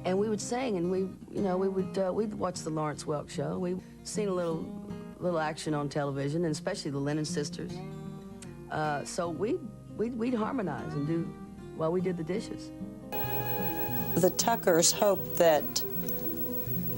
And we would sing, and we'd watch the Lawrence Welk show. We've seen a little action on television, and especially the Lennon Sisters. So we'd harmonize and do while we did the dishes. The Tuckers hoped that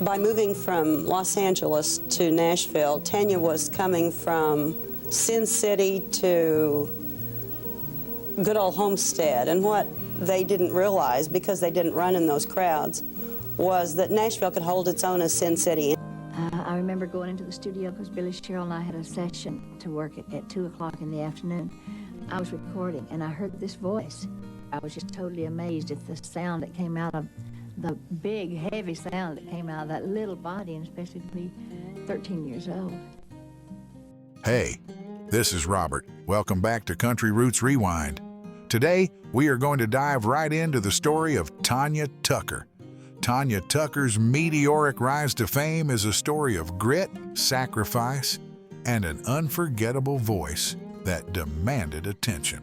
by moving from Los Angeles to Nashville, Tanya was coming from Sin City to good old Homestead. And what they didn't realize, because they didn't run in those crowds, was that Nashville could hold its own as Sin City. I remember going into the studio because Billy Sherrill and I had a session to work at 2 o'clock in the afternoon. I was recording and I heard this voice. I was just totally amazed at the sound that came out of the big, heavy sound that came out of that little body, and especially to be 13 years old. Hey, this is Robert. Welcome back to Country Roots Rewind. Today, we are going to dive right into the story of Tanya Tucker. Tanya Tucker's meteoric rise to fame is a story of grit, sacrifice, and an unforgettable voice that demanded attention.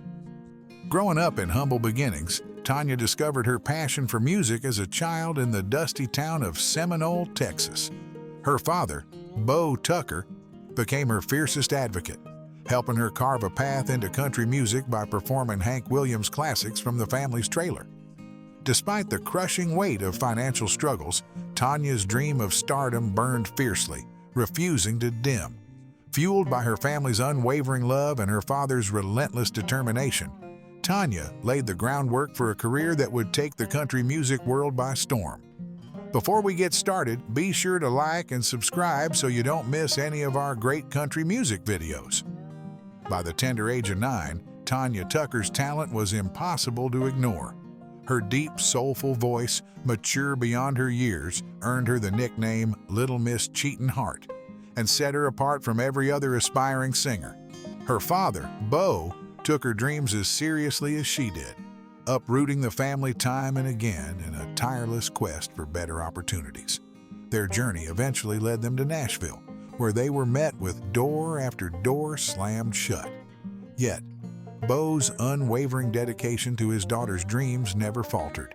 Growing up in humble beginnings, Tanya discovered her passion for music as a child in the dusty town of Seminole, Texas. Her father, Bo Tucker, became her fiercest advocate, helping her carve a path into country music by performing Hank Williams classics from the family's trailer. Despite the crushing weight of financial struggles, Tanya's dream of stardom burned fiercely, refusing to dim. Fueled by her family's unwavering love and her father's relentless determination, Tanya laid the groundwork for a career that would take the country music world by storm. Before we get started, be sure to like and subscribe so you don't miss any of our great country music videos. By the tender age of 9, Tanya Tucker's talent was impossible to ignore. Her deep, soulful voice, mature beyond her years, earned her the nickname Little Miss Cheatin' Heart and set her apart from every other aspiring singer. Her father, Bo, took her dreams as seriously as she did, uprooting the family time and again in a tireless quest for better opportunities. Their journey eventually led them to Nashville, where they were met with door after door slammed shut. Yet, Bo's unwavering dedication to his daughter's dreams never faltered,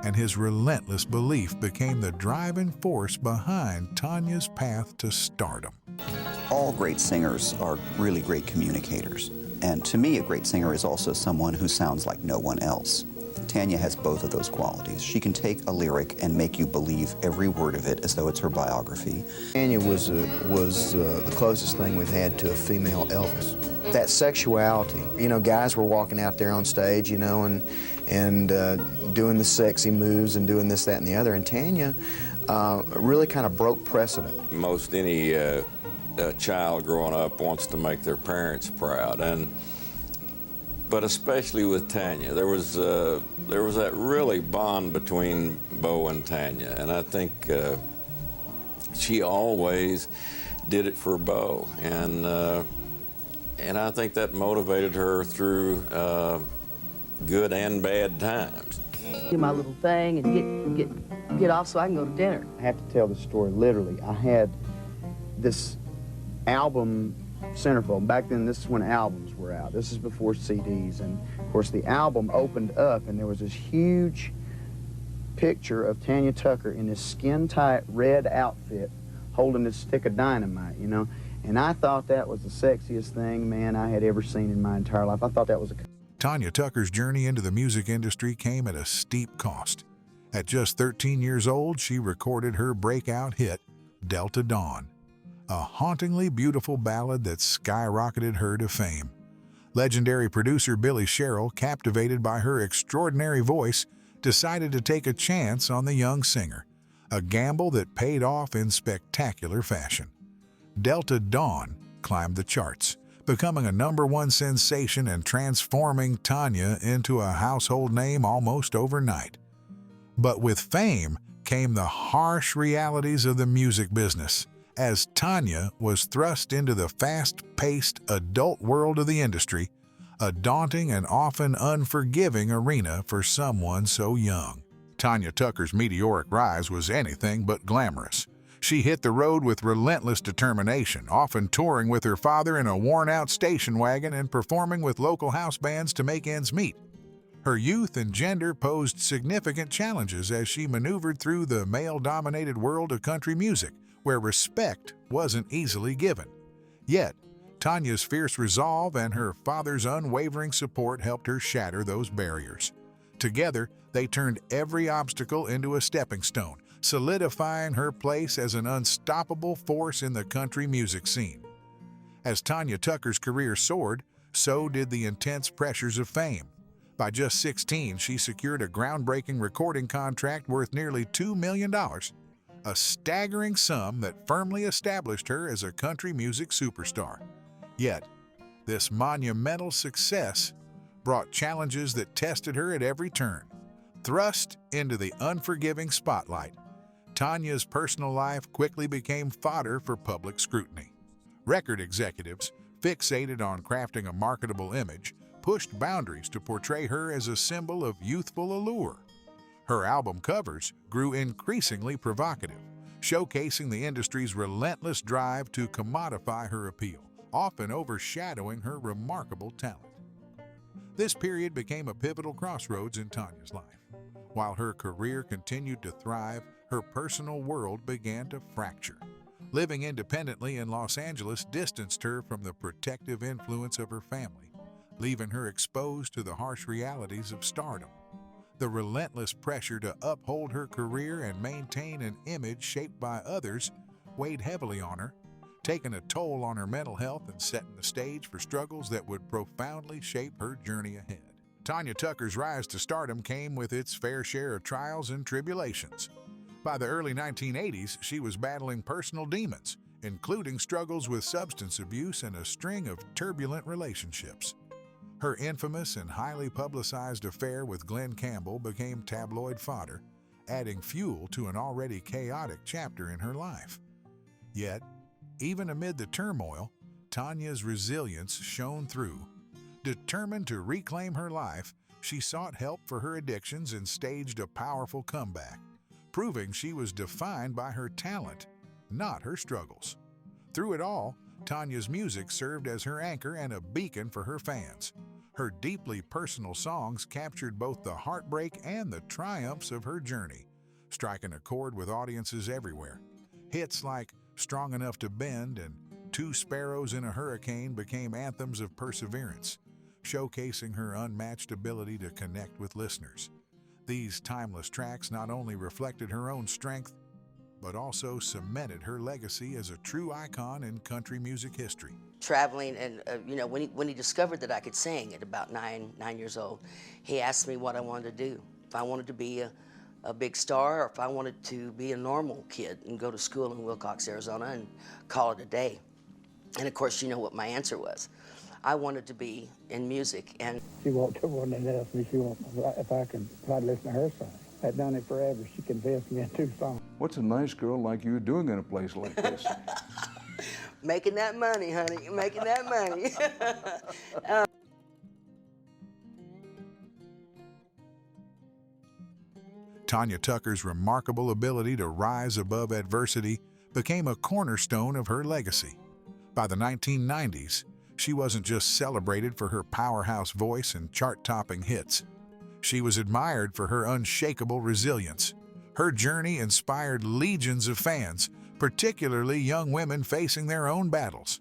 and his relentless belief became the driving force behind Tanya's path to stardom. All great singers are really great communicators. And to me, a great singer is also someone who sounds like no one else. Tanya has both of those qualities. She can take a lyric and make you believe every word of it as though it's her biography. Tanya was the closest thing we've had to a female Elvis. That sexuality, guys were walking out there on stage, and doing the sexy moves and doing this, that, and the other. And Tanya really kind of broke precedent. Most any child growing up wants to make their parents proud, but especially with Tanya, there was that really bond between Bo and Tanya, and I think she always did it for Bo, and I think that motivated her through good and bad times. Do my little thing and get off so I can go to dinner. I have to tell the story literally. I had this album centerfold. Back then, this is when albums were out. This is before CDs. And, of course, the album opened up, and there was this huge picture of Tanya Tucker in this skin-tight red outfit holding this stick of dynamite, And I thought that was the sexiest thing, man, I had ever seen in my entire life. I thought that was a... Tanya Tucker's journey into the music industry came at a steep cost. At just 13 years old, she recorded her breakout hit, Delta Dawn, a hauntingly beautiful ballad that skyrocketed her to fame. Legendary producer Billy Sherrill, captivated by her extraordinary voice, decided to take a chance on the young singer, a gamble that paid off in spectacular fashion. Delta Dawn climbed the charts, becoming a #1 sensation and transforming Tanya into a household name almost overnight. But with fame came the harsh realities of the music business, as Tanya was thrust into the fast-paced adult world of the industry, a daunting and often unforgiving arena for someone so young. Tanya Tucker's meteoric rise was anything but glamorous. She hit the road with relentless determination, often touring with her father in a worn-out station wagon and performing with local house bands to make ends meet. Her youth and gender posed significant challenges as she maneuvered through the male-dominated world of country music, where respect wasn't easily given. Yet, Tanya's fierce resolve and her father's unwavering support helped her shatter those barriers. Together, they turned every obstacle into a stepping stone, solidifying her place as an unstoppable force in the country music scene. As Tanya Tucker's career soared, so did the intense pressures of fame. By just 16, she secured a groundbreaking recording contract worth nearly $2 million, a staggering sum that firmly established her as a country music superstar. Yet, this monumental success brought challenges that tested her at every turn. Thrust into the unforgiving spotlight, Tanya's personal life quickly became fodder for public scrutiny. Record executives, fixated on crafting a marketable image, pushed boundaries to portray her as a symbol of youthful allure. Her album covers grew increasingly provocative, showcasing the industry's relentless drive to commodify her appeal, often overshadowing her remarkable talent. This period became a pivotal crossroads in Tanya's life. While her career continued to thrive, her personal world began to fracture. Living independently in Los Angeles distanced her from the protective influence of her family, leaving her exposed to the harsh realities of stardom. The relentless pressure to uphold her career and maintain an image shaped by others weighed heavily on her, taking a toll on her mental health and setting the stage for struggles that would profoundly shape her journey ahead. Tanya Tucker's rise to stardom came with its fair share of trials and tribulations. By the early 1980s, she was battling personal demons, including struggles with substance abuse and a string of turbulent relationships. Her infamous and highly publicized affair with Glenn Campbell became tabloid fodder, adding fuel to an already chaotic chapter in her life. Yet, even amid the turmoil, Tanya's resilience shone through. Determined to reclaim her life, she sought help for her addictions and staged a powerful comeback, proving she was defined by her talent, not her struggles. Through it all, Tanya's music served as her anchor and a beacon for her fans. Her deeply personal songs captured both the heartbreak and the triumphs of her journey, striking a chord with audiences everywhere. Hits like Strong Enough to Bend and Two Sparrows in a Hurricane became anthems of perseverance, showcasing her unmatched ability to connect with listeners. These timeless tracks not only reflected her own strength, but also cemented her legacy as a true icon in country music history. Traveling, and when he discovered that I could sing at about nine years old, he asked me what I wanted to do. If I wanted to be a big star, or if I wanted to be a normal kid and go to school in Wilcox, Arizona, and call it a day. And of course, you know what my answer was. I wanted to be in music. And she walked over and asked me if I could try to listen to her song. I'd done it forever. She confessed me in 2 songs. What's a nice girl like you doing in a place like this? Making that money, honey, making that money. Tanya Tucker's remarkable ability to rise above adversity became a cornerstone of her legacy. By the 1990s, she wasn't just celebrated for her powerhouse voice and chart-topping hits. She was admired for her unshakable resilience. Her journey inspired legions of fans, particularly young women facing their own battles.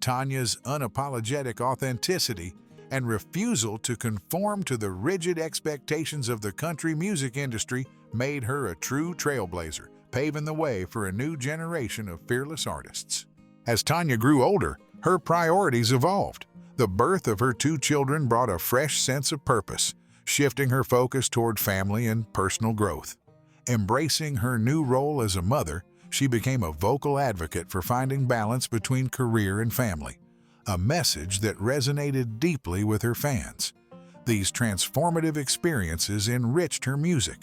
Tanya's unapologetic authenticity and refusal to conform to the rigid expectations of the country music industry made her a true trailblazer, paving the way for a new generation of fearless artists. As Tanya grew older, her priorities evolved. The birth of her 2 children brought a fresh sense of purpose, shifting her focus toward family and personal growth. Embracing her new role as a mother, she became a vocal advocate for finding balance between career and family, a message that resonated deeply with her fans. These transformative experiences enriched her music,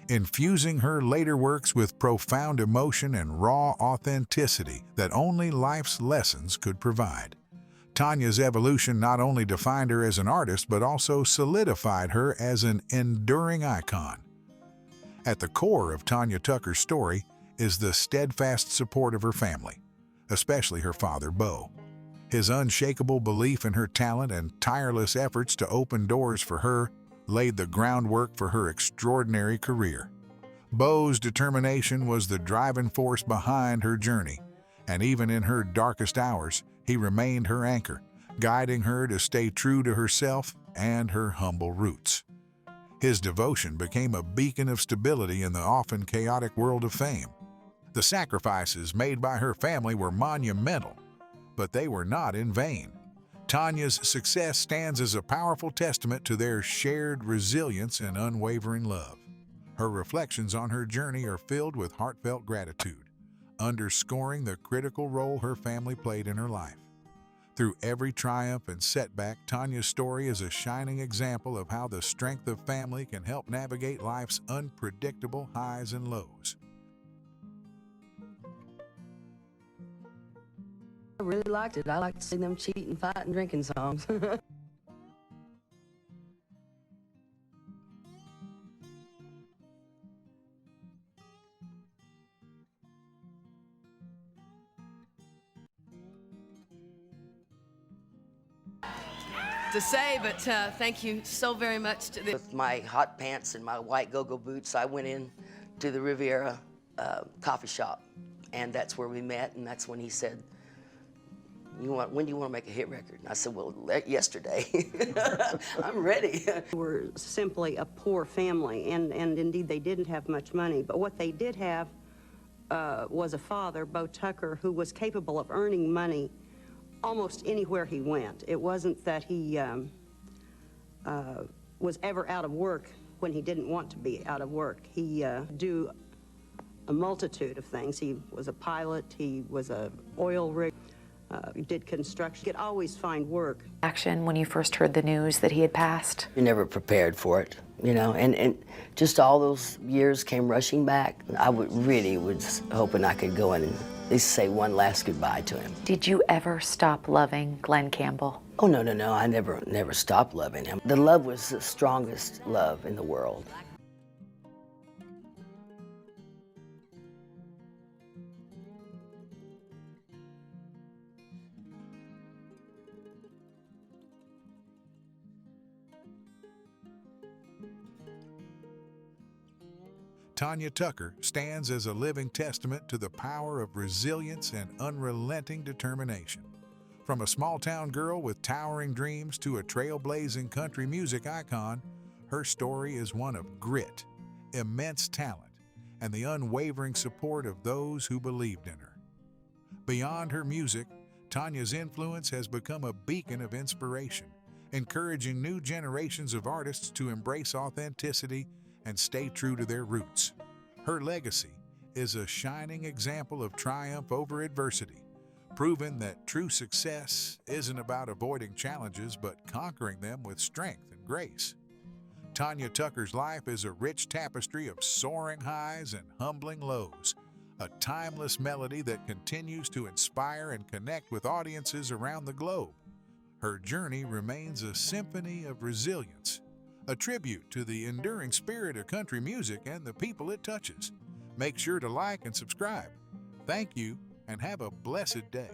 infusing her later works with profound emotion and raw authenticity that only life's lessons could provide. Tanya's evolution not only defined her as an artist, but also solidified her as an enduring icon. At the core of Tanya Tucker's story is the steadfast support of her family, especially her father, Bo. His unshakable belief in her talent and tireless efforts to open doors for her laid the groundwork for her extraordinary career. Bo's determination was the driving force behind her journey, and even in her darkest hours, he remained her anchor, guiding her to stay true to herself and her humble roots. His devotion became a beacon of stability in the often chaotic world of fame. The sacrifices made by her family were monumental, but they were not in vain. Tanya's success stands as a powerful testament to their shared resilience and unwavering love. Her reflections on her journey are filled with heartfelt gratitude, underscoring the critical role her family played in her life. Through every triumph and setback, Tanya's story is a shining example of how the strength of family can help navigate life's unpredictable highs and lows. I really liked it. I liked to sing them cheating, fighting, drinking songs. To say, but thank you so very much to With my hot pants and my white go-go boots, I went in to the Riviera coffee shop, and that's where we met, and that's when he said, when do you want to make a hit record? And I said, well, yesterday. I'm ready. We're simply a poor family, and indeed they didn't have much money. But what they did have was a father, Bo Tucker, who was capable of earning money almost anywhere he went. It wasn't that he was ever out of work when he didn't want to be out of work. He do a multitude of things. He was a pilot, he was an oil rig, did construction. He could always find work. Action when you first heard the news that he had passed? You're never prepared for it, you know, and just all those years came rushing back. I was hoping I could go in and at least say one last goodbye to him. Did you ever stop loving Glenn Campbell? Oh, no, I never stopped loving him. The love was the strongest love in the world. Tanya Tucker stands as a living testament to the power of resilience and unrelenting determination. From a small-town girl with towering dreams to a trailblazing country music icon, her story is one of grit, immense talent, and the unwavering support of those who believed in her. Beyond her music, Tanya's influence has become a beacon of inspiration, encouraging new generations of artists to embrace authenticity and stay true to their roots. Her legacy is a shining example of triumph over adversity, proving that true success isn't about avoiding challenges but conquering them with strength and grace. Tanya Tucker's life is a rich tapestry of soaring highs and humbling lows, a timeless melody that continues to inspire and connect with audiences around the globe. Her journey remains a symphony of resilience, a tribute to the enduring spirit of country music and the people it touches. Make sure to like and subscribe. Thank you, and have a blessed day.